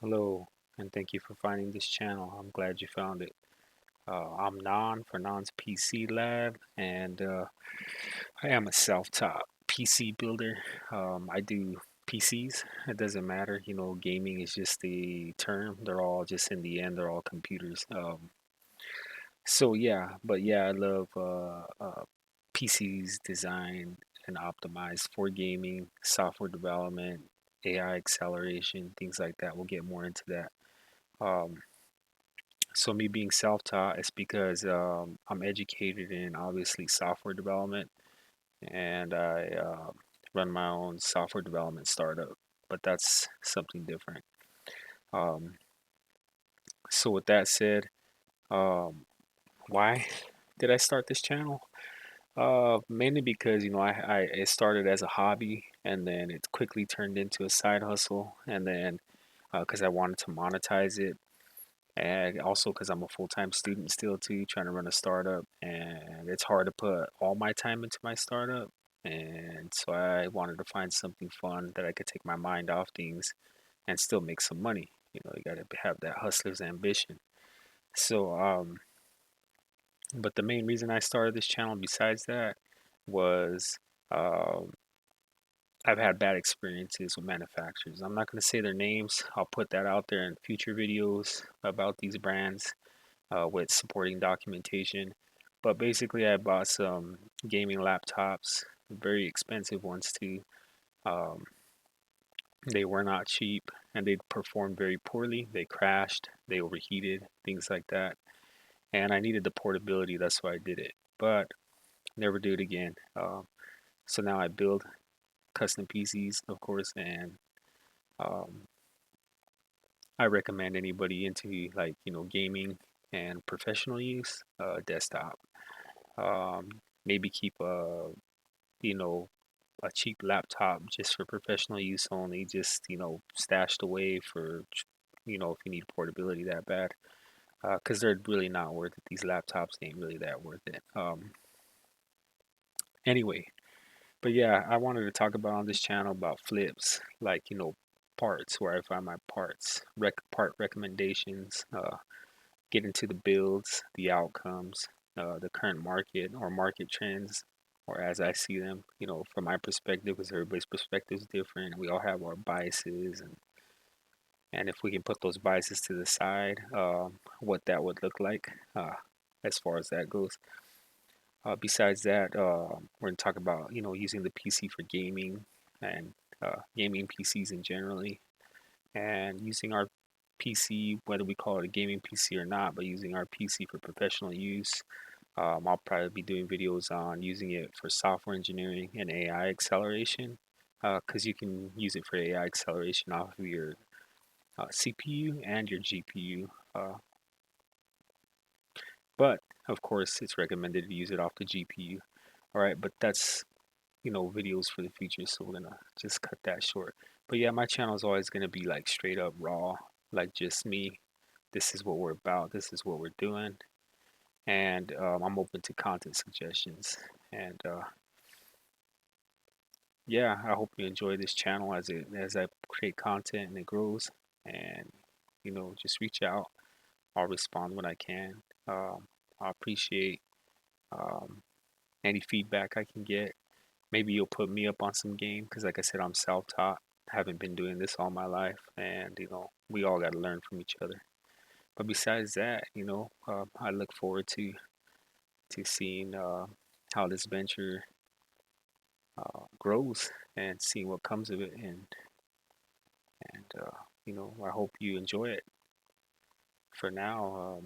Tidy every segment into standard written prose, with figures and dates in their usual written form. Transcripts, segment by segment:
Hello, and thank you for finding this channel. I'm glad you found it. I'm Nan for Nan's PC Lab, and I am a self-taught PC builder. I do PCs. It doesn't matter, gaming is just the term. They're all just in the end, they're all computers. I love PCs designed and optimized for gaming, software development, AI acceleration, things like that. We'll get more into that. Um, So me being self-taught is because I'm educated in obviously software development, and I run my own software development startup. But that's something different. Um, so with that said, um, why did I start this channel? Mainly because I it started as a hobby, and then it quickly turned into a side hustle, and then because I wanted to monetize it. And also because I'm a full-time student still too, trying to run a startup, and it's hard to put all my time into my startup. And so I wanted to find something fun that I could take my mind off things and still make some money. You got to have that hustler's ambition. So, but the main reason I started this channel besides that was um, I've had bad experiences with manufacturers. I'm not going to say their names. I'll put that out there in future videos about these brands with supporting documentation. But basically, I bought some gaming laptops, very expensive ones too. Um, they were not cheap and they performed very poorly. They crashed, they overheated, things like that. And I needed the portability, that's why I did it. But never do it again. So now I build custom PCs, of course, and um, I recommend anybody into gaming and professional use, desktop. Maybe keep you know, a cheap laptop just for professional use only, just, stashed away for, if you need portability that bad. Because they're really not worth it. These laptops ain't really that worth it. Anyway, but yeah, I wanted to talk about on this channel about flips, like, parts, where I find my parts, part recommendations, get into the builds, the outcomes, the current market or market trends, or as I see them, from my perspective, because everybody's perspective is different. We all have our biases, and if we can put those biases to the side, what that would look like as far as that goes. Besides that, we're going to talk about, using the PC for gaming and gaming PCs in generally, and using our PC, whether we call it a gaming PC or not, but using our PC for professional use. I'll probably be doing videos on using it for software engineering and AI acceleration, because you can use it for AI acceleration off of your CPU and your GPU. But of course, it's recommended to use it off the GPU. All right, but that's videos for the future, so we're gonna just cut that short. But yeah, my channel is always gonna be like straight up raw, like just me. This is what we're about. This is what we're doing, and I'm open to content suggestions. And yeah, I hope you enjoy this channel as I create content and it grows. And just reach out. I'll respond when I can. I appreciate um, any feedback I can get. Maybe you'll put me up on some game because, like I said, I'm self-taught. Haven't been doing this all my life, and we all got to learn from each other. But besides that, I look forward to seeing how this venture grows and seeing what comes of it, and I hope you enjoy it. For now,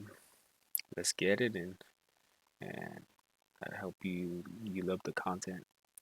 let's get it, and I hope you love the content.